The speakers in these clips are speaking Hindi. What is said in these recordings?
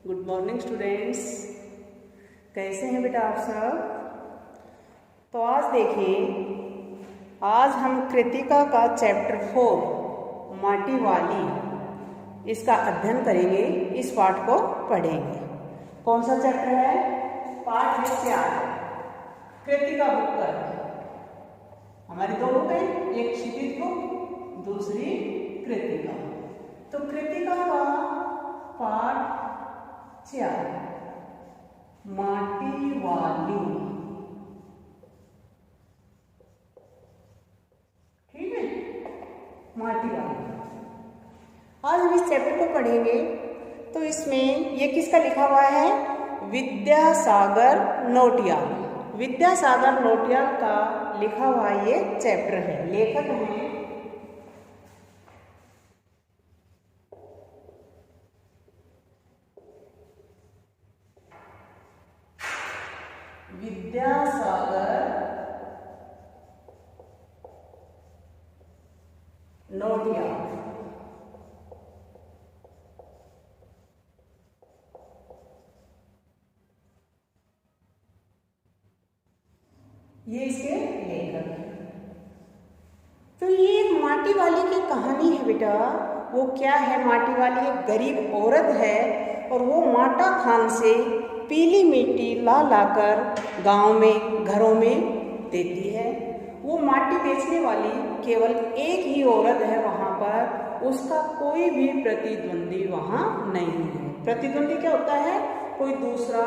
Good morning students. कैसे हैं बेटा आप सब? तो आज देखिए, आज हम कृतिका का चैप्टर 4 माटी वाली इसका अध्ययन करेंगे। इस पाठ को पढ़ेंगे। कौन सा चैप्टर है? पाठ है 4, कृतिका बुक का। हमारी दो बुक है, एक क्षितिज बुक, दूसरी कृतिका। तो कृतिका का पाठ 4 माटी वाली, ठीक है, माटी वाली। आज हम इस चैप्टर को पढ़ेंगे। तो इसमें ये किसका लिखा हुआ है? विद्यासागर नौटियाल। विद्यासागर नौटियाल का लिखा हुआ ये चैप्टर है। लेखक हैं विद्यासागर नौटियाल। ये इसके लेखक हैं। तो ये एक माटी वाली की कहानी है बेटा। वो क्या है? माटी वाली एक गरीब औरत है और वो माटा खान से पीली मिट्टी ला लाकर गांव में घरों में देती है। वो माटी बेचने वाली केवल एक ही औरत है वहाँ पर। उसका कोई भी प्रतिद्वंदी वहाँ नहीं है। प्रतिद्वंदी क्या होता है? कोई दूसरा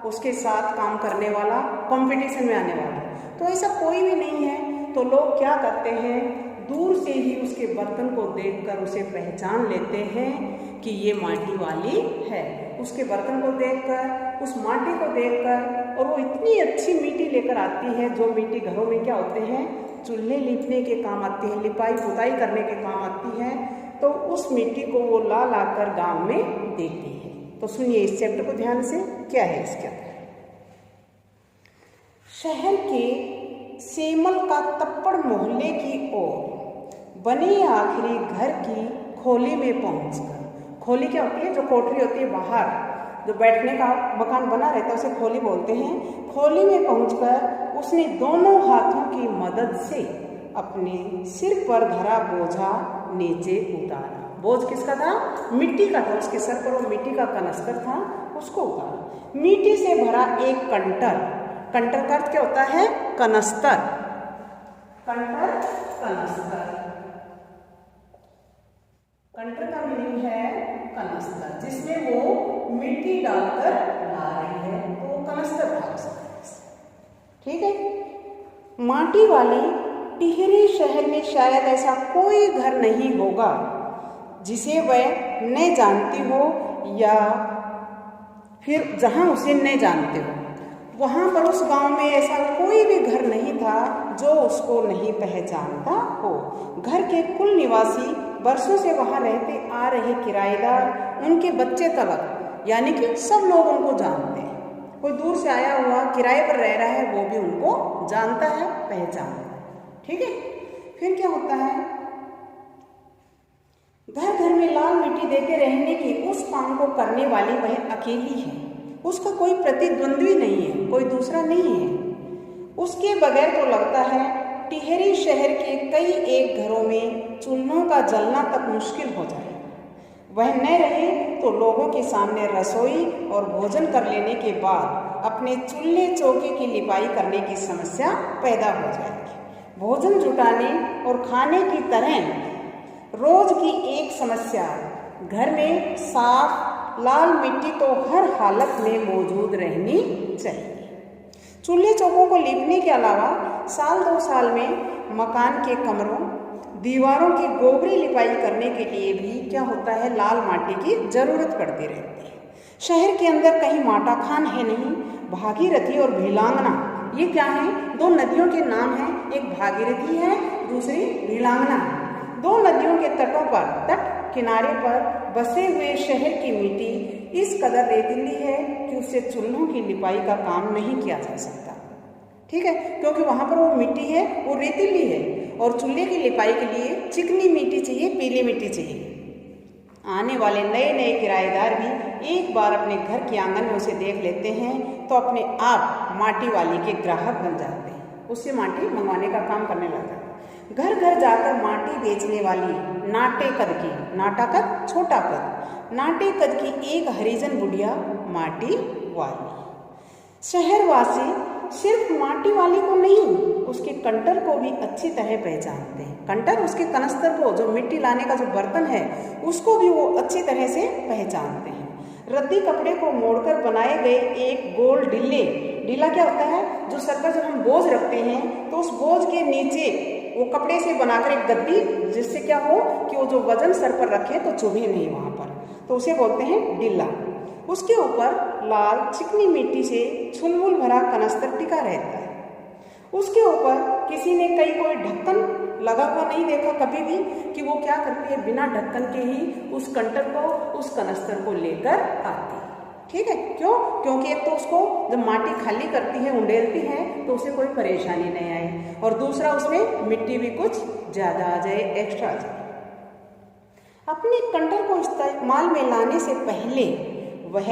उसके साथ काम करने वाला, कंपटीशन में आने वाला। तो ऐसा कोई भी नहीं है। तो लोग क्या करते हैं, दूर से ही उसके बर्तन को देखकर उसे पहचान लेते हैं कि ये माटी वाली है। उसके बर्तन को देखकर, उस माटी को देखकर, और वो इतनी अच्छी मिट्टी लेकर आती है, जो मिट्टी घरों में क्या होते हैं, चूल्हे लिपने के काम आती है, लिपाई पुताई करने के काम आती है। तो उस मिट्टी को वो ला लाकर गांव में देती है। तो सुनिए इस चैप्टर को ध्यान से, क्या है इसके अंदर। शहर के सेमल का तप्पड़ मोहल्ले की ओर बने आखिरी घर की खोली में पहुंचकर, खोली क्या होती है? जो कोठरी होती है बाहर, जो बैठने का मकान बना रहता है, उसे खोली बोलते हैं। खोली में पहुंचकर उसने दोनों हाथों की मदद से अपने सिर पर धरा बोझा नीचे उतारा। बोझ किसका था? मिट्टी का था। उसके सर पर वो मिट्टी का कनस्तर था, उसको उतारा। मिट्टी से भरा एक कंटर, कंटर का अर्थ क्या होता है? कनस्तर। कंटर, कनस्तर। कंटर का मीनिंग है कनस्तर, जिसमें वो मिट्टी डालकर ला रही है, तो वो कनस्तर था उसका। ठीक है। माटी वाली टिहरी शहर में शायद ऐसा कोई घर नहीं होगा जिसे वह न जानती हो, या फिर जहां उसे न जानते हो। वहां पर उस गांव में ऐसा कोई भी घर नहीं था जो उसको नहीं पहचानता हो। घर के कुल निवासी, वर्षों से वहां रहते आ रहे किराएदार, उनके बच्चे तलक, यानी कि सब लोग उनको जानते हैं। कोई दूर से आया हुआ किराए पर रह रहा है, वो भी उनको जानता है, पहचानता है। ठीक है। फिर क्या होता है? घर घर में लाल मिट्टी देते रहने की उस काम को करने वाली वह अकेली है। उसका कोई प्रतिद्वंदी नहीं है, कोई दूसरा नहीं है। उसके बगैर तो लगता है टिहरी शहर के कई एक घरों में चूल्हों का जलना तक मुश्किल हो जाए। वह न रहे तो लोगों के सामने रसोई और भोजन कर लेने के बाद अपने चूल्हे चौके की लिपाई करने की समस्या पैदा हो जाएगी। भोजन जुटाने और खाने की तरह रोज की एक समस्या, घर में साफ लाल मिट्टी तो हर हालत में मौजूद रहनी चाहिए। चूल्हे चौकों को लीपने के अलावा साल 2 साल में मकान के कमरों, दीवारों की गोबरी लिपाई करने के लिए भी क्या होता है, लाल माटी की जरूरत पड़ती रहती है। शहर के अंदर कहीं माटा खान है नहीं। भागीरथी और भीलांगना, ये क्या है? 2 नदियों के नाम हैं। एक भागीरथी है, दूसरी भीलांगना है। 2 नदियों के तटों पर, तट किनारे पर बसे हुए शहर की मिट्टी इस कदर रेतीली है कि उससे चूल्हों की लिपाई का काम नहीं किया जा सकता। ठीक है, क्योंकि वहां पर वो मिट्टी है, वो रेतीली है, और चूल्हे की लिपाई के लिए चिकनी मिट्टी चाहिए, पीली मिट्टी चाहिए। आने वाले नए नए किराएदार भी एक बार अपने घर के आंगन में उसे देख लेते हैं तो अपने आप माटी वाली के ग्राहक बन जाते हैं, उससे माटी मंगवाने का काम करने लग जाते हैं। घर घर जाकर माटी बेचने वाली नाटे कद की, नाटा कद छोटा कद, नाटे कद की एक हरिजन बुढ़िया माटी वाली। शहरवासी सिर्फ माटी वाली को नहीं, उसके कंटर को भी अच्छी तरह पहचानते हैं। कंटर उसके कनस्तर को, जो मिट्टी लाने का जो बर्तन है, उसको भी वो अच्छी तरह से पहचानते हैं। रद्दी कपड़े को मोड़कर बनाए गए एक गोल डिल्ले, डिल्ला क्या होता है, जो सर पर जब हम बोझ रखते हैं तो उस बोझ के नीचे वो कपड़े से बनाकर एक गद्दी, जिससे क्या हो कि वो जो वजन सर पर रखे तो चुभे नहीं वहाँ पर, तो उसे बोलते हैं डिल्ला। उसके ऊपर लाल चिकनी मिट्टी से छुलमुल भरा कनस्तर टिका रहता है। उसके ऊपर किसी ने कोई ढक्कन लगा हुआ नहीं देखा कभी भी कि वो क्या करती है, बिना ढक्कन के ही उस कंटर को, उस कनस्तर को लेकर आती है। ठीक है, क्यों? क्योंकि एक तो उसको जब माटी खाली करती है, उंडेलती है, तो उसे कोई परेशानी नहीं आए, और दूसरा उसमें मिट्टी भी कुछ ज़्यादा आ जाए, एक्स्ट्रा आ जाए। अपने कंटर को इस्तेमाल में लाने से पहले वह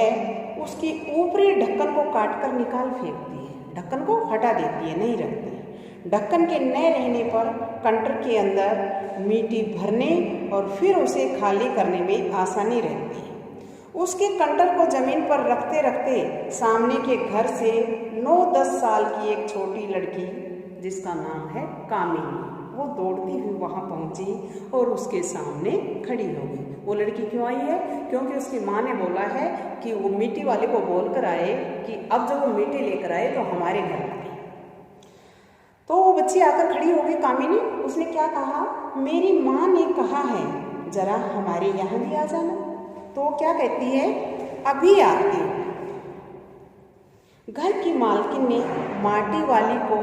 उसकी ऊपरी ढक्कन को काटकर निकाल फेंकती है, ढक्कन को हटा देती है, नहीं रखती। ढक्कन के न रहने पर कंटर के अंदर मिट्टी भरने और फिर उसे खाली करने में आसानी रहती है। उसके कंटर को जमीन पर रखते रखते सामने के घर से 9-10 साल की एक छोटी लड़की, जिसका नाम है कामिनी, वो दौड़ती हुई वहाँ पहुँची और उसके सामने खड़ी हो गई। वो लड़की क्यों आई है? क्योंकि उसकी माँ ने बोला है कि वो मिट्टी वाले को बोल कर आए कि अब जब वो मिट्टी लेकर आए तो हमारे घर आए। तो वो बच्ची आकर खड़ी हो गई कामिनी। उसने क्या कहा? मेरी माँ ने कहा है जरा हमारे यहाँ भी आ जाना। तो क्या कहती है? अभी आती हूँ। घर की मालकिन ने माटी वाली को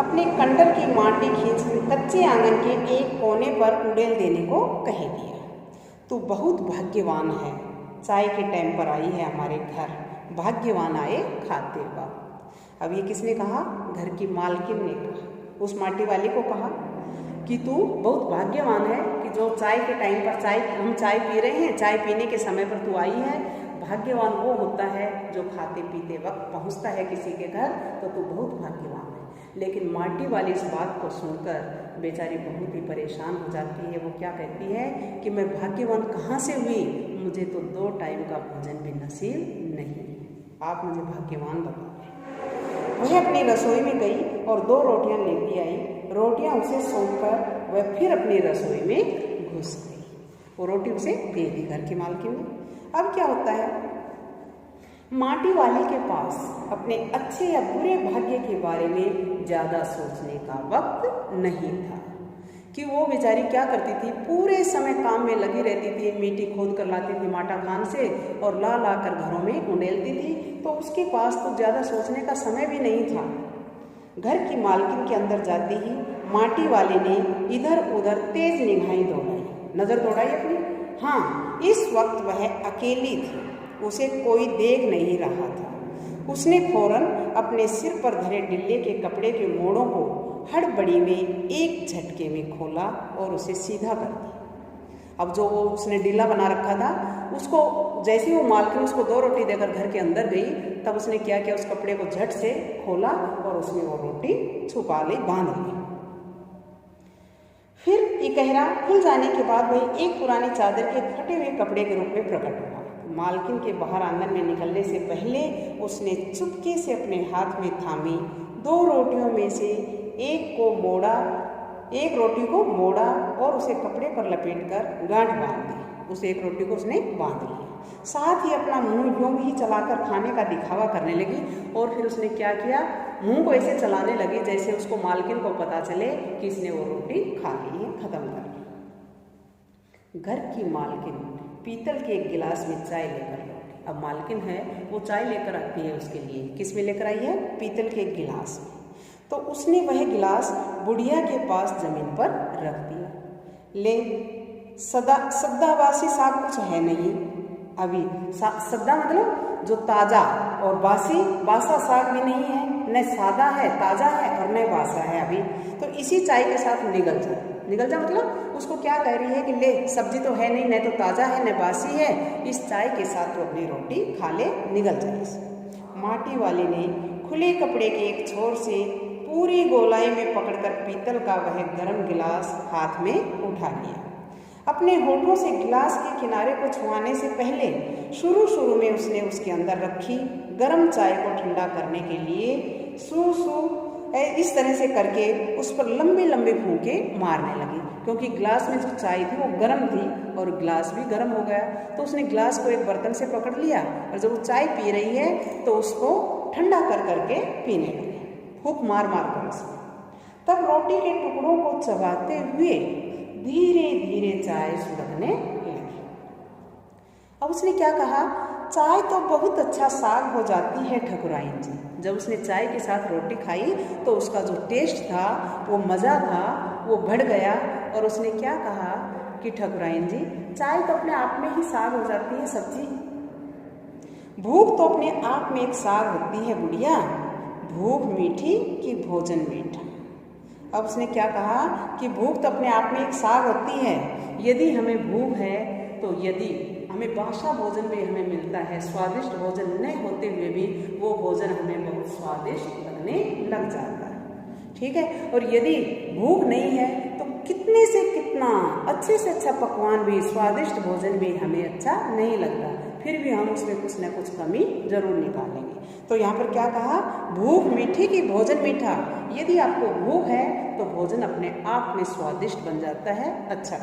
अपने कंटर की माटी खींच कच्चे आंगन के एक कोने पर उड़ेल देने को कह दिया। तू बहुत भाग्यवान है, चाय के टाइम पर आई है हमारे घर, भाग्यवान आए खाते वक्त। अब ये किसने कहा? घर की मालकिन ने कहा, उस माटी वाली को कहा कि तू बहुत भाग्यवान है कि जो चाय के टाइम पर हम चाय पी रहे हैं, चाय पीने के समय पर तू आई है। भाग्यवान वो होता है जो खाते पीते वक्त पहुंचता है किसी के घर, तो तू बहुत भाग्यवान है। लेकिन माटी वाली इस बात को सुनकर बेचारी बहुत ही परेशान हो जाती है। वो क्या कहती है कि मैं भाग्यवान कहाँ से हुई, मुझे तो 2 टाइम का भोजन भी नसीब नहीं, आप मुझे भाग्यवान बताओ। वह अपनी रसोई में गई और 2 रोटियां लेती आई। रोटियां उसे सौंपकर वह फिर अपनी रसोई में घुस गई। वो रोटी उसे दे दी घर की मालकिन ने। अब क्या होता है, माटी वाली के पास अपने अच्छे या बुरे भाग्य के बारे में ज़्यादा सोचने का वक्त नहीं था कि वो बेचारी क्या करती थी, पूरे समय काम में लगी रहती थी। मिट्टी खोद कर लाती थी माटा खान से और ला कर घरों में उंडेलती थी, तो उसके पास तो ज़्यादा सोचने का समय भी नहीं था। घर की मालकिन के अंदर जाते ही माटी वाली ने इधर उधर तेज निगाहें दौड़ाई, नज़र दौड़ाई अपनी। हाँ, इस वक्त वह अकेली थी, उसे कोई देख नहीं रहा था। उसने फौरन अपने सिर पर धरे डिल्ले के कपड़े के मोड़ों को हड़बड़ी में एक झटके में खोला और उसे सीधा कर दिया। अब जो वो उसने डिल्ला बना रखा था, उसको जैसे वो मालकिन उसको 2 रोटी देकर घर के अंदर गई, तब उसने क्या किया, उस कपड़े को झट से खोला और उसने वो रोटी छुपा ली, बांध ली। फिर इकहरा खुल जाने के बाद वही एक पुरानी चादर के फटे हुए कपड़े के रूप में प्रकट हुआ। मालकिन के बाहर आंगन में निकलने से पहले उसने चुपके से अपने हाथ में थामी 2 रोटियों में से एक रोटी को मोड़ा और उसे कपड़े पर लपेटकर गांठ बांध दी। उस एक रोटी को उसने बांध लिया। साथ ही अपना मुंह यूं ही चलाकर खाने का दिखावा करने लगी और फिर उसने क्या किया, मुंह को ऐसे चलाने लगी जैसे उसको मालकिन को पता चले कि इसने वो रोटी खा ली है, खत्म कर ली। घर की मालकिन पीतल के एक गिलास में चाय लेकर लौटी। अब मालकिन है, वो चाय लेकर आती है उसके लिए। किस में लेकर आई है? पीतल के एक गिलास में। तो उसने वह गिलास बुढ़िया के पास जमीन पर रख दिया। ले, सद्दाबासी साग कुछ है नहीं अभी। सद्दा मतलब जो ताज़ा, और बासा साग भी नहीं है, न सादा है, ताज़ा है और न बासा है अभी, तो इसी चाय के साथ निगल जाए। निगल जा मतलब उसको क्या कह रही है कि ले सब्जी तो है नहीं, न तो ताज़ा है न बासी है, इस चाय के साथ तो अपनी रोटी खा ले, निगल जा। माटी वाली ने खुले कपड़े के एक छोर से पूरी गोलाई में पकड़कर पीतल का वह गर्म गिलास हाथ में उठा लिया। अपने होठों से गिलास के किनारे को छुआने से पहले शुरू में उसने उसके अंदर रखी गर्म चाय को ठंडा करने के लिए सू सू इस तरह से करके उस पर लंबे लंबे फूंके मारने लगी, क्योंकि गिलास में जो चाय थी वो गर्म थी और गिलास भी गर्म हो गया। तो उसने गिलास को एक बर्तन से पकड़ लिया और जब वो चाय पी रही है तो उसको ठंडा कर करके पीने लगे, फूंक मार मार कर उसमें। तब रोटी के टुकड़ों को चबाते हुए धीरे धीरे चाय सुलगने लगी। अब उसने क्या कहा, चाय तो बहुत अच्छा साग हो जाती है ठकुराइन जी। जब उसने चाय के साथ रोटी खाई तो उसका जो टेस्ट था, वो मज़ा था, वो बढ़ गया और उसने क्या कहा कि ठकुराइन जी चाय तो अपने आप में ही साग हो जाती है सब्जी, भूख तो अपने आप में एक साग होती है बुढ़िया, भूख मीठी कि भोजन मीठा। अब उसने क्या कहा कि भूख तो अपने आप में एक साग होती है, यदि हमें भूख है तो यदि हमें बासा भोजन भी हमें मिलता है, स्वादिष्ट भोजन न होते हुए भी वो भोजन हमें बहुत स्वादिष्ट लगने लग जाता है, ठीक है। और यदि भूख नहीं है तो कितने से कितना अच्छे से अच्छा पकवान भी, स्वादिष्ट भोजन भी हमें अच्छा नहीं लगता, फिर भी हम उसमें कुछ न कुछ कमी जरूर निकालेंगे। तो यहाँ पर क्या कहा, भूख मीठी कि भोजन मीठा। यदि आपको भूख है तो भोजन अपने आप में स्वादिष्ट बन जाता है, अच्छा।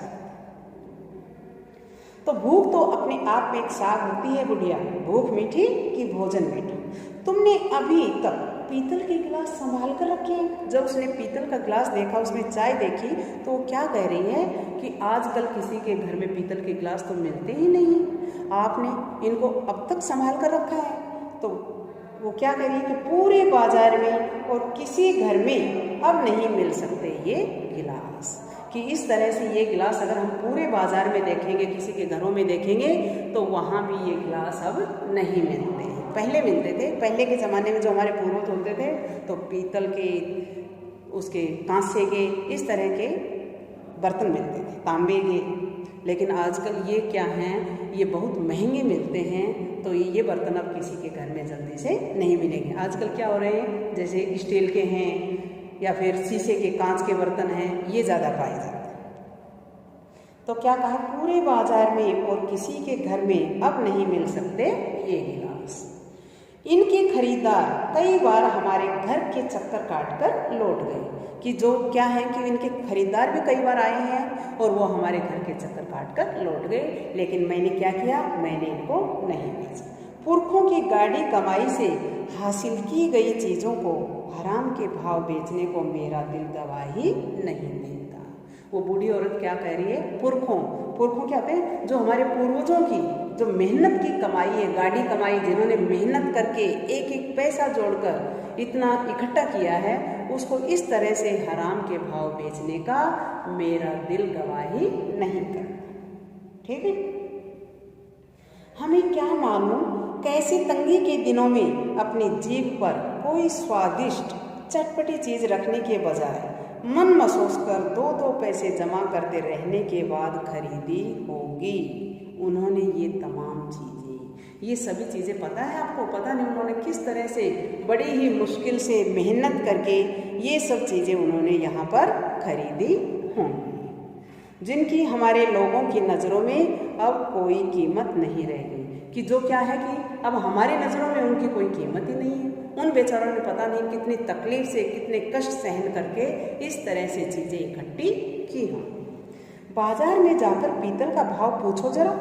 तो भूख तो अपने आप में एक साग होती है बुढ़िया, भूख मीठी कि भोजन मीठा। तुमने अभी तक पीतल के गिलास संभाल कर रखे हैं। जब उसने पीतल का गिलास देखा, उसमें चाय देखी, तो वो क्या कह रही है कि आजकल किसी के घर में पीतल के गिलास तो मिलते ही नहीं, आपने इनको अब तक संभाल कर रखा है। तो वो क्या कह रही है कि पूरे बाजार में और किसी घर में अब नहीं मिल सकते ये गिलास, कि इस तरह से ये गिलास अगर हम पूरे बाजार में देखेंगे, किसी के घरों में देखेंगे तो वहाँ भी ये गिलास अब नहीं मिलते हैं। पहले मिलते थे, पहले के ज़माने में जो हमारे पूर्वज होते थे तो पीतल के, उसके कांसे के, इस तरह के बर्तन मिलते थे, तांबे के। लेकिन आजकल ये क्या हैं, ये बहुत महंगे मिलते हैं, तो ये बर्तन अब किसी के घर में जल्दी से नहीं मिलेंगे। आजकल क्या हो रहे हैं, जैसे स्टील के हैं या फिर शीशे के, कांच के बर्तन हैं, ये ज़्यादा पाए जाते हैं। तो क्या कहा, पूरे बाजार में और किसी के घर में अब नहीं मिल सकते ये गिलास। इनके खरीदार कई बार हमारे घर के चक्कर काटकर लौट गए, कि जो क्या है कि इनके खरीदार भी कई बार आए हैं और वो हमारे घर के चक्कर काटकर लौट गए, लेकिन मैंने क्या किया, मैंने इनको नहीं बेचा। पुरखों की गाढ़ी कमाई से हासिल की गई चीज़ों को हराम के भाव बेचने को मेरा दिल गवाही नहीं देता। वो बूढ़ी औरत क्या कह रही है, पुरखों क्या होते हैं, जो हमारे पूर्वजों की जो मेहनत की कमाई है, गाढ़ी कमाई, जिन्होंने मेहनत करके एक एक पैसा जोड़कर इतना इकट्ठा किया है, उसको इस तरह से हराम के भाव बेचने का मेरा दिल गवाही नहीं करता, ठीक है। हमें क्या मालूम कैसी तंगी के दिनों में अपनी जीभ पर कोई स्वादिष्ट चटपटी चीज़ रखने के बजाय मन महसूस कर दो पैसे जमा करते रहने के बाद खरीदी होगी। उन्होंने ये तमाम चीज़ें, ये सभी चीज़ें पता है आपको, पता नहीं उन्होंने किस तरह से बड़ी ही मुश्किल से मेहनत करके ये सब चीज़ें उन्होंने यहाँ पर खरीदी होंगी, जिनकी हमारे लोगों की नज़रों में अब कोई कीमत नहीं रह गई। कि जो क्या है कि अब हमारी नज़रों में उनकी कोई कीमत ही नहीं है। उन बेचारों ने पता नहीं कितनी तकलीफ से, कितने कष्ट सहन करके इस तरह से चीज़ें इकट्ठी की हों। बाजार में जाकर पीतल का भाव पूछो जरा,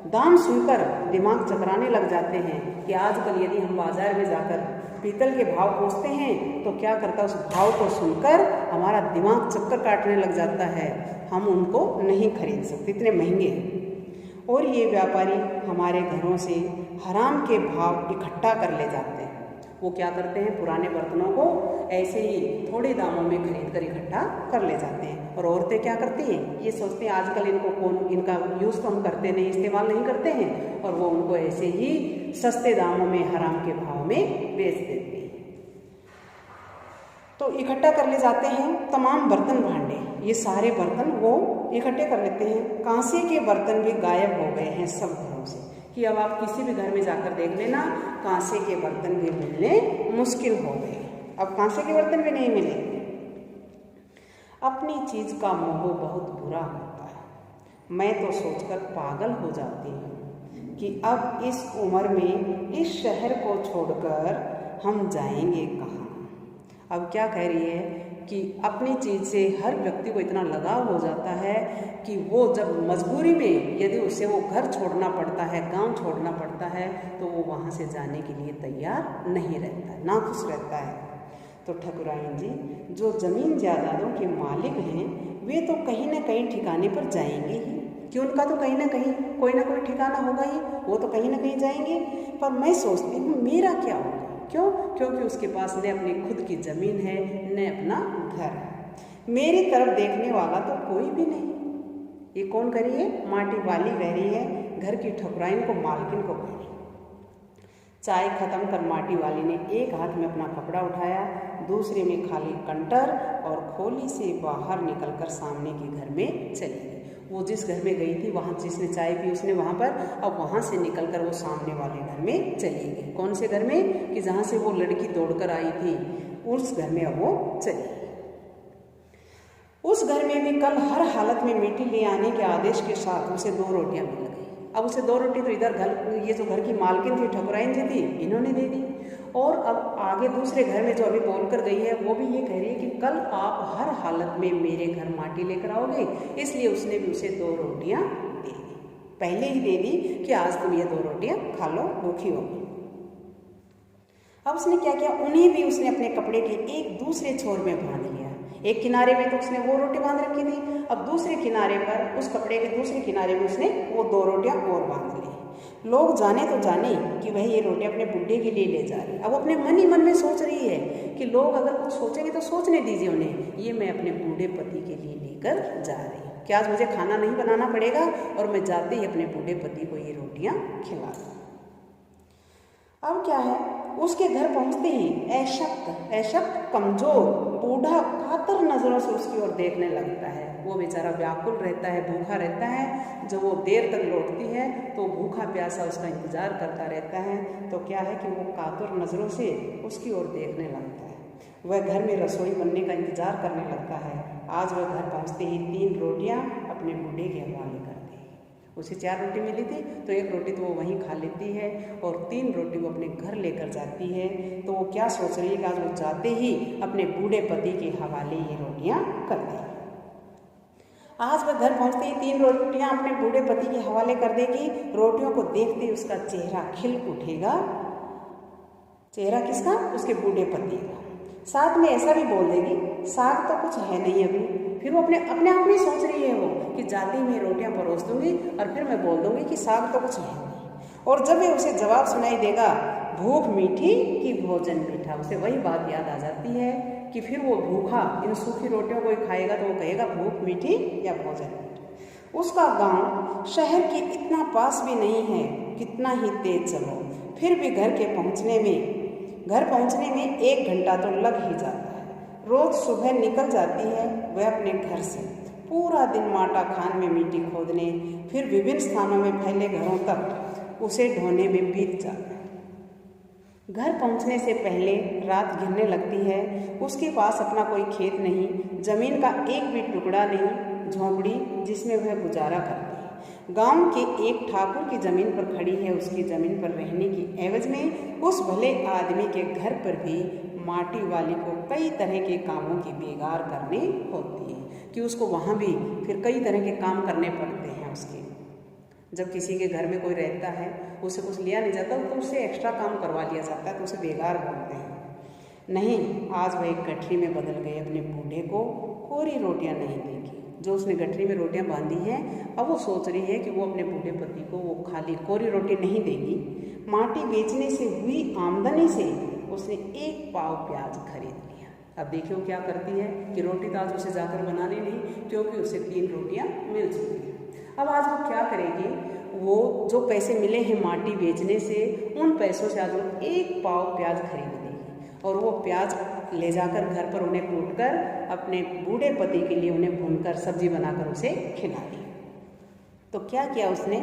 दाम सुनकर दिमाग चकराने लग जाते हैं। कि आजकल यदि हम बाजार में जाकर पीतल के भाव पूछते हैं तो क्या करता, उस भाव को सुनकर हमारा दिमाग चक्कर काटने लग जाता है, हम उनको नहीं खरीद सकते, इतने महंगे हैं। और ये व्यापारी हमारे घरों से हराम के भाव इकट्ठा कर ले जाते हैं। वो क्या करते हैं, पुराने बर्तनों को ऐसे ही थोड़े दामों में खरीद कर इकट्ठा कर ले जाते हैं। और औरतें क्या करती हैं, ये सोचते हैं आजकल इनको कौन, इनका यूज़ तो हम करते नहीं, इस्तेमाल नहीं करते हैं, और वो उनको ऐसे ही सस्ते दामों में, हराम के भाव में बेच देते हैं। तो इकट्ठा कर ले जाते हैं तमाम बर्तन भांडे। ये सारे बर्तन वो इकट्ठे कर लेते हैं। कांसे के बर्तन भी गायब हो गए हैं सब घरों से, कि अब आप किसी भी घर में जाकर देख लेना, कांसे के बर्तन भी मिलने मुश्किल हो गए। अब कांसे के बर्तन भी नहीं मिले। अपनी चीज का मोह बहुत बुरा होता है। मैं तो सोचकर पागल हो जाती हूँ कि अब इस उम्र में इस शहर को छोड़कर हम जाएंगे कहाँ। अब क्या कह रही है कि अपनी चीज़ से हर व्यक्ति को इतना लगाव हो जाता है कि वो जब मजबूरी में यदि उसे वो घर छोड़ना पड़ता है, गांव छोड़ना पड़ता है, तो वो वहाँ से जाने के लिए तैयार नहीं रहता है, नाखुश रहता है। तो ठकुराइन जी जो ज़मीन जायदादों के मालिक हैं वे तो कहीं ना कहीं ठिकाने पर जाएंगे ही, कि उनका तो कहीं ना कहीं कोई ना कोई ठिकाना होगा ही, वो तो कहीं ना कहीं जाएंगे। पर मैं सोचती हूँ मेरा क्या होगा। क्यों? क्योंकि उसके पास न अपनी खुद की ज़मीन है न अपना घर है। मेरी तरफ देखने वाला तो कोई भी नहीं। ये कौन कह रही है? माटी वाली कह रही है, घर की ठकुराइन को, मालकिन को कह रही है। चाय खत्म कर माटी वाली ने एक हाथ में अपना कपड़ा उठाया, दूसरे में खाली कंटर, और खोली से बाहर निकलकर सामने के घर में चली गई। वो जिस घर में गई थी, वहाँ जिसने चाय पी उसने वहाँ पर, अब वहाँ से निकलकर वो सामने वाले घर में चली गई। कौन से घर में? कि जहाँ से वो लड़की दौड़कर आई थी, उस घर में अब वो चली गई। उस घर में भी कल हर हालत में मीठी ले आने के आदेश के साथ उसे 2 रोटियां मिल गई। अब उसे 2 रोटी तो इधर घर, ये जो घर की मालकिन थी ठकुराइन जी थी, इन्होंने दे दी। और अब आगे दूसरे घर में जो अभी बोलकर गई है वो भी ये कह रही है कि कल आप हर हालत में मेरे घर माटी लेकर आओगे, इसलिए उसने भी उसे 2 रोटियां दे दी। पहले ही दे दी कि आज तुम ये 2 रोटियां खा लो, भूखी होगी। अब उसने क्या किया, उन्हें भी उसने अपने कपड़े के एक दूसरे छोर में बांध लिया। एक किनारे में तो उसने वो रोटी बांध रखी थी, अब दूसरे किनारे पर, उस कपड़े के दूसरे किनारे में उसने वो 2 रोटियां और बांध ली। लोग जाने तो जाने कि वह ये रोटी अपने बुढ़े के लिए ले जा रही है। अब अपने मन ही मन में सोच रही है कि लोग अगर कुछ सोचेंगे तो सोचने दीजिए उन्हें, ये मैं अपने बूढ़े पति के लिए लेकर जा रही हूँ, कि आज मुझे खाना नहीं बनाना पड़ेगा और मैं जाते ही अपने बूढ़े पति को ये रोटियां खिला दूँ। अब क्या है, उसके घर पहुंचते ही ऐशक कमजोर बूढ़ा कातर नजरों से उसकी ओर देखने लगता है। वो बेचारा व्याकुल रहता है, भूखा रहता है। जब वो देर तक लौटती है तो भूखा प्यासा उसका इंतजार करता रहता है। तो क्या है कि वो कातर नजरों से उसकी ओर देखने लगता है। वह घर में रसोई बनने का इंतजार करने लगता है। आज वह घर पहुंचते ही 3 रोटियां अपने बूढ़े के हवाले कर दी। उसे 4 रोटी मिली थी तो 1 रोटी तो वो वहीं खा लेती है और 3 रोटी वो अपने घर लेकर जाती है। तो वो क्या सोच रही है कि आज वो जाते ही अपने बूढ़े पति के हवाले ये रोटियां कर देगी। आज वह घर पहुंचते ही 3 रोटियां अपने बूढ़े पति के हवाले कर देगी। रोटियों को देखते ही उसका चेहरा खिल उठेगा। चेहरा किसका? उसके बूढ़े पति का। साथ में ऐसा भी बोल देगी, साग तो कुछ है नहीं अभी। फिर वो अपने आप में सोच रही है वो कि जाती मैं रोटियां परोस दूंगी और फिर मैं बोल दूंगी कि साग तो कुछ है नहीं। और जब ये उसे जवाब सुनाई देगा, भूख मीठी कि भोजन मीठा, उसे वही बात याद आ जाती है कि फिर वो भूखा इन सूखी रोटियों को ही खाएगा तो वो कहेगा भूख मीठी या भोजन मीठा। उसका गांव शहर के इतना पास भी नहीं है, कितना ही तेज चलो फिर भी घर पहुंचने में 1 घंटा तो लग ही जाता है। रोज सुबह निकल जाती है वह अपने घर से, पूरा दिन माटा खान में मिट्टी खोदने, फिर विभिन्न स्थानों में फैले घरों तक उसे ढोने में बीत जाता है। घर पहुंचने से पहले रात घिरने लगती है। उसके पास अपना कोई खेत नहीं, जमीन का एक भी टुकड़ा नहीं, झोंपड़ी जिसमें वह गुजारा करती है। गांव के एक ठाकुर की जमीन पर खड़ी है। उसकी जमीन पर रहने की एवज में उस भले आदमी के घर पर भी माटी वाली को कई तरह के कामों की बेगार करनी होती है, कि उसको वहाँ भी फिर कई तरह के काम करने पड़ते हैं उसके। जब किसी के घर में कोई रहता है, उसे कुछ लिया नहीं जाता तो उससे एक्स्ट्रा काम करवा लिया जाता है, तो उसे बेगार बोलते हैं। नहीं, आज वह एक गठरी में बदल गए। अपने बूढ़े को कोरी रोटियां नहीं देगी। जो उसने गठरी में रोटियां बांधी हैं, अब वो सोच रही है कि वो अपने बूढ़े पति को वो खाली कोरी रोटी नहीं देगी। माटी बेचने से हुई आमदनी से उसने 1 पाव प्याज खरीद लिया। अब देखिए वो क्या करती है कि रोटी तो आज उसे जाकर बनानी नहीं, क्योंकि उसे 3 रोटियां मिल चुकी हैं। अब आज वो क्या करेगी, वो जो पैसे मिले हैं माटी बेचने से, उन पैसों से आज वो 1 पाव प्याज खरीद लेगी और वो प्याज ले जाकर घर पर उन्हें कूटकर अपने बूढ़े पति के लिए उन्हें भूनकर सब्जी बनाकर उसे खिला दी। तो क्या किया उसने?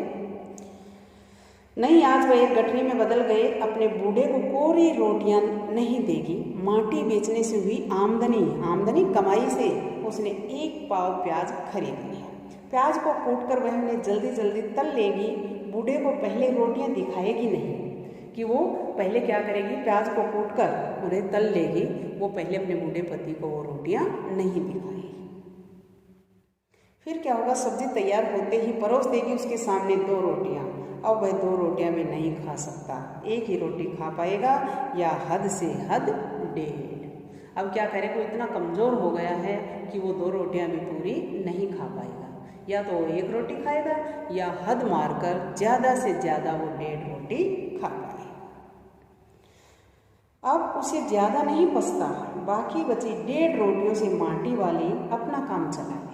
नहीं, आज वह एक गठरी में बदल गए। अपने बूढ़े को कोरी रोटियां नहीं देगी, माटी बेचने से हुई आमदनी कमाई से उसने 1 पाव प्याज खरीद लिया। प्याज को कूटकर वह उन्हें जल्दी जल्दी तल लेगी। बूढ़े को पहले रोटियां दिखाएगी नहीं कि वो पहले क्या करेगी, प्याज को कूटकर उन्हें तल लेगी। वो पहले अपने बूढ़े पति को वो रोटियां नहीं दिखाएगी। फिर क्या होगा, सब्जी तैयार होते ही परोस देगी उसके सामने 2 रोटियां। अब वह 2 रोटियां भी नहीं खा सकता, एक ही रोटी खा पाएगा या हद से हद 1.5। अब क्या करे, वो इतना कमज़ोर हो गया है कि वो 2 रोटियां भी पूरी नहीं खा पाएगा। या तो वो 1 रोटी खाएगा या हद मारकर ज़्यादा से ज़्यादा वो 1.5 रोटी खा पाएगा। अब उसे ज़्यादा नहीं पछता, बाकी बची 1.5 रोटियों से माटी वाली अपना काम चला लेगी।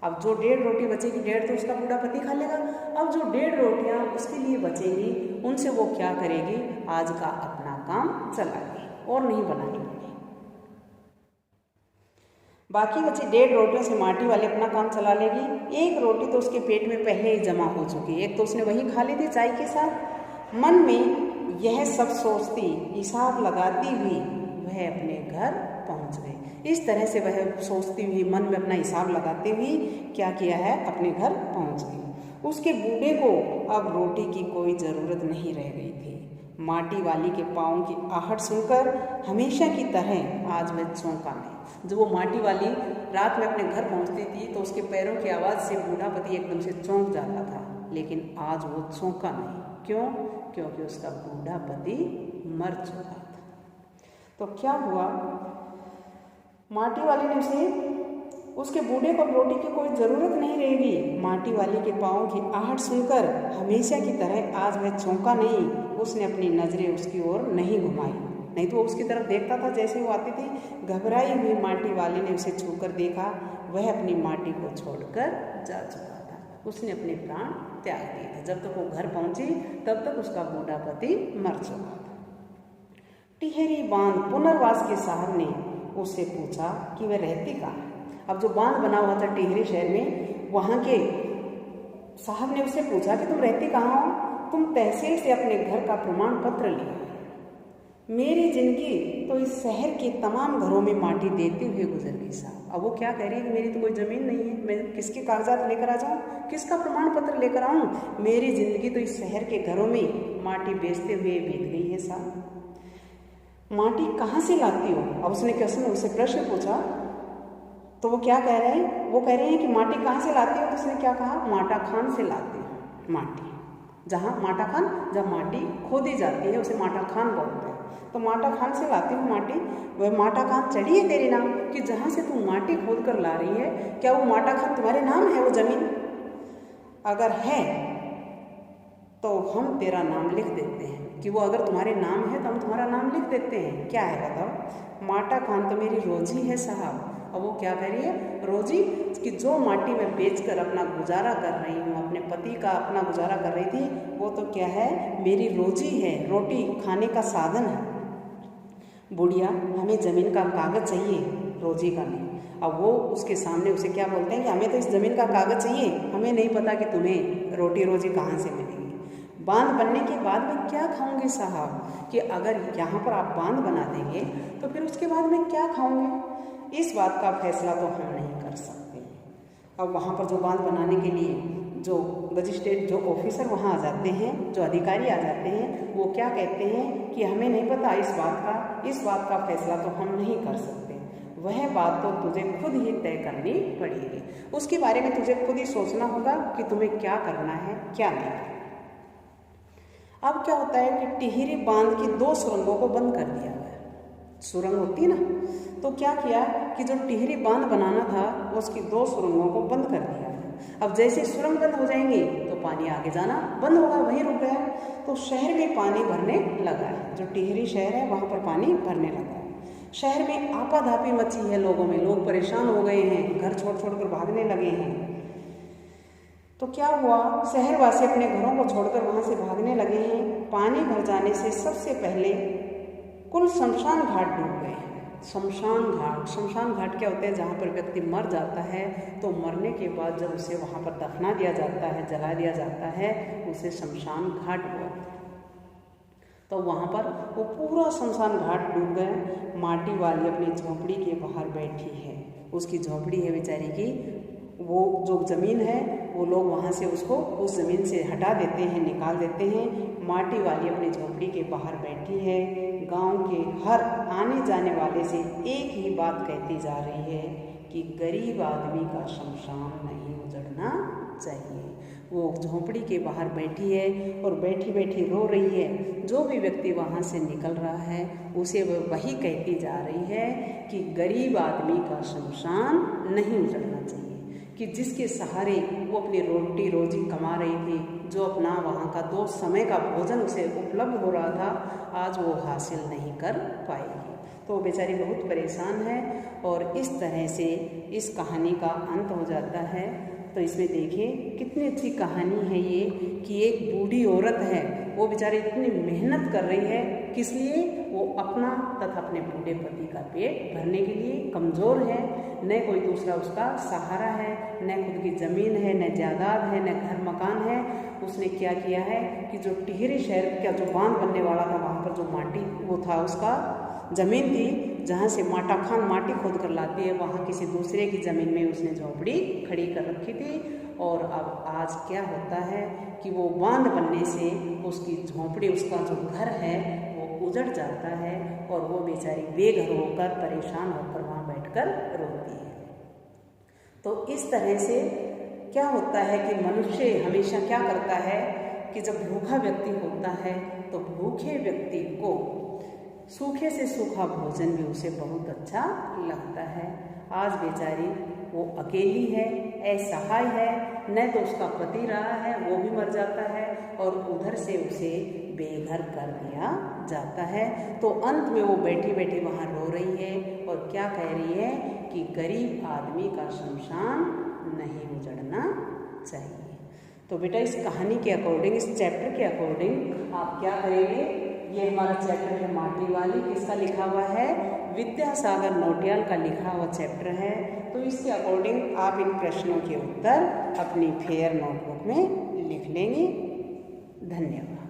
अब जो 1.5 रोटी बचेगी, 1.5 तो उसका बूढ़ा पति खा लेगा। अब जो 1.5 रोटियां उसके लिए बचेंगी, उनसे वो क्या करेगी, आज का अपना काम चलाएगी और नहीं बनाएगी। बाकी बची 1.5 रोटियों से माटी वाले अपना काम चला लेगी। 1 रोटी तो उसके पेट में पहले ही जमा हो चुकी है, एक तो उसने वही खा ली थी चाय के साथ। मन में यह सब सोचती, हिसाब लगाती हुई वह अपने घर पहुंच गई। इस तरह से वह सोचती हुई, मन में अपना हिसाब लगाते हुए क्या किया है, अपने घर पहुंच गई। उसके बूढ़े को अब रोटी की कोई ज़रूरत नहीं रह गई थी। माटी वाली के पाँव की आहट सुनकर हमेशा की तरह आज वह चौंका नहीं। जब वो माटी वाली रात में अपने घर पहुंचती थी तो उसके पैरों की आवाज़ से बूढ़ा पति एकदम से चौंक जाता था, लेकिन आज वो चौंका नहीं। क्यों? क्योंकि उसका बूढ़ा पति मर चुका था। तो क्या हुआ, माटी वाली ने उसके बूढ़े को रोटी की कोई ज़रूरत नहीं रहेगी। माटी वाली के पाँव की आहट सुनकर हमेशा की तरह आज वह चौंका नहीं। उसने अपनी नज़रें उसकी ओर नहीं घुमाई, नहीं तो वो उसकी तरफ देखता था जैसे वो आती थी। घबराई हुई माटी वाली ने उसे छूकर देखा, वह अपनी माटी को छोड़कर जा चुका था। उसने अपने प्राण त्याग दिए थे। जब तक वो घर पहुंची तब तक उसका बूढ़ा पति मर चुका था। टिहरी बांध पुनर्वास के साहब ने उससे पूछा कि वह रहती कहाँ। अब जो बांध बना हुआ था टिहरी शहर में, वहाँ के साहब ने उससे पूछा कि तुम रहती कहाँ हो? तुम तहसील से अपने घर का प्रमाण पत्र लिया। मेरी जिंदगी तो इस शहर के तमाम घरों में माटी देते हुए गुजर गई साहब। अब वो क्या कह रही है कि मेरी तो कोई ज़मीन नहीं है, मैं किसके कागजात लेकर आ जाऊँ, किसका प्रमाण पत्र लेकर आऊँ? मेरी ज़िंदगी तो इस शहर के घरों में माटी बेचते हुए बीत गई है साहब। माटी कहाँ से लाती हो? अब उसने कैसे उसे प्रश्न पूछा तो वो क्या कह रहे हैं, वो कह रहे हैं कि माटी कहाँ से लाती हो? तो उसने क्या कहा, माटा खान से लाती हूँ माटी। जहाँ माटा खान, जब माटी खोदी जाती है उसे माटा खान बोलते हैं। तो माटा खान से लाती हूँ माटी। वह माटा खान चढ़ी है तेरे नाम कि जहाँ से तू माटी खोद कर ला रही है, क्या वो माटा खान तुम्हारे नाम है वो ज़मीन? अगर है तो हम तेरा नाम लिख देते हैं कि वो अगर तुम्हारे नाम है तो हम तुम्हारा नाम लिख देते हैं। क्या है बताओ? माटा खान तो मेरी रोजी है साहब। और वो क्या कह रही है, रोजी कि जो माटी में बेचकर अपना गुजारा कर रही हूँ, अपने पति का अपना गुजारा कर रही थी, वो तो क्या है, मेरी रोजी है, रोटी खाने का साधन है। बुढ़िया, हमें ज़मीन का कागज़ चाहिए, रोजी का नहीं। अब वो उसके सामने उसे क्या बोलते हैं कि हमें तो इस ज़मीन का कागज़ चाहिए, हमें नहीं पता कि तुम्हें रोटी रोजी कहाँ से मिलेगी। बांध बनने के बाद में क्या खाऊंगे साहब, कि अगर यहाँ पर आप बांध बना देंगे तो फिर उसके बाद में क्या खाऊंगे? इस बात का फैसला तो हम नहीं कर सकते। अब वहाँ पर जो बांध बनाने के लिए जो मजिस्ट्रेट, जो ऑफिसर वहाँ आ जाते हैं, जो अधिकारी आ जाते हैं, वो क्या कहते हैं कि हमें नहीं पता इस बात का फैसला तो हम नहीं कर सकते। वह बात तो तुझे खुद ही तय करनी पड़ेगी, उसके बारे में तुझे खुद ही सोचना होगा कि तुम्हें क्या करना है क्या नहीं। अब क्या होता है कि टिहरी बांध की 2 सुरंगों को बंद कर दिया गया। सुरंग होती है ना, तो क्या किया कि जो टिहरी बांध बनाना था उसकी 2 सुरंगों को बंद कर दिया। अब जैसे सुरंग बंद हो जाएंगी तो पानी आगे जाना बंद होगा, वहीं रुक गया। तो शहर में पानी भरने लगा है, जो टिहरी शहर है वहाँ पर पानी भरने लगा है। शहर में आपाधापी मची है लोगों में, लोग परेशान हो गए हैं, घर छोड़ छोड़ कर भागने लगे हैं। तो क्या हुआ, शहरवासी अपने घरों को छोड़कर वहाँ से भागने लगे हैं। पानी भर जाने से सबसे पहले कुल शमशान घाट डूब गए। शमशान घाट क्या होते हैं? जहाँ पर व्यक्ति मर जाता है तो मरने के बाद जब उसे वहाँ पर दफना दिया जाता है, जला दिया जाता है, उसे शमशान घाट बोलते हैं। तो वहाँ पर वो पूरा शमशान घाट डूब गया। माटी वाली अपनी झोंपड़ी के बाहर बैठी है, उसकी झोंपड़ी है बेचारी की, वो जो ज़मीन है वो लोग वहाँ से उसको उस ज़मीन से हटा देते हैं, निकाल देते हैं। माटी वाली अपनी झोंपड़ी के बाहर बैठी है। गांव के हर आने जाने वाले से एक ही बात कहती जा रही है कि गरीब आदमी का शमशान नहीं उजड़ना चाहिए। वो झोंपड़ी के बाहर बैठी है और बैठी बैठी रो रही है। जो भी व्यक्ति वहाँ से निकल रहा है उसे वही कहती जा रही है कि गरीब आदमी का शमशान नहीं उजड़ना चाहिए, कि जिसके सहारे वो अपनी रोटी रोजी कमा रही थी, जो अपना वहाँ का 2 समय का भोजन उसे उपलब्ध हो रहा था, आज वो हासिल नहीं कर पाएगी। तो बेचारी बहुत परेशान है और इस तरह से इस कहानी का अंत हो जाता है। तो इसमें देखिए कितनी अच्छी कहानी है ये, कि एक बूढ़ी औरत है, वो बेचारी इतनी मेहनत कर रही है, किस लिए? वो अपना तथा अपने बूढ़े पति का पेट भरने के लिए। कमज़ोर है, न कोई दूसरा उसका सहारा है, न खुद की ज़मीन है, न जायदाद है, न घर मकान है। उसने क्या किया है कि जो टिहरी शहर का जो बांध बनने वाला था, वहाँ पर जो माटी वो था, उसका ज़मीन थी जहाँ से माटा खान माटी खोद कर लाती है, वहाँ किसी दूसरे की ज़मीन में उसने झोंपड़ी खड़ी कर रखी थी। और अब आज क्या होता है कि वो बांध बनने से उसकी झोंपड़ी, उसका जो घर है वो उजड़ जाता है और वो बेचारी बेघर होकर, परेशान होकर वहाँ बैठकर रोती है। तो इस तरह से क्या होता है कि मनुष्य हमेशा क्या करता है कि जब भूखा व्यक्ति होता है तो भूखे व्यक्ति को सूखे से सूखा भोजन भी उसे बहुत अच्छा लगता है। आज बेचारी वो अकेली है, असहाय है, न तो उसका पति रहा है, वो भी मर जाता है, और उधर से उसे बेघर कर दिया जाता है। तो अंत में वो बैठी बैठी वहाँ रो रही है और क्या कह रही है कि गरीब आदमी का शमशान नहीं उजड़ना चाहिए। तो बेटा इस कहानी के अकॉर्डिंग, इस चैप्टर के अकॉर्डिंग आप क्या करेंगे? ये हमारा चैप्टर है माटी वाली, किसका लिखा हुआ है? विद्यासागर नौटियाल का लिखा हुआ चैप्टर है। तो इसके अकॉर्डिंग आप इन प्रश्नों के उत्तर अपनी फेयर नोटबुक में लिख लेंगे। धन्यवाद।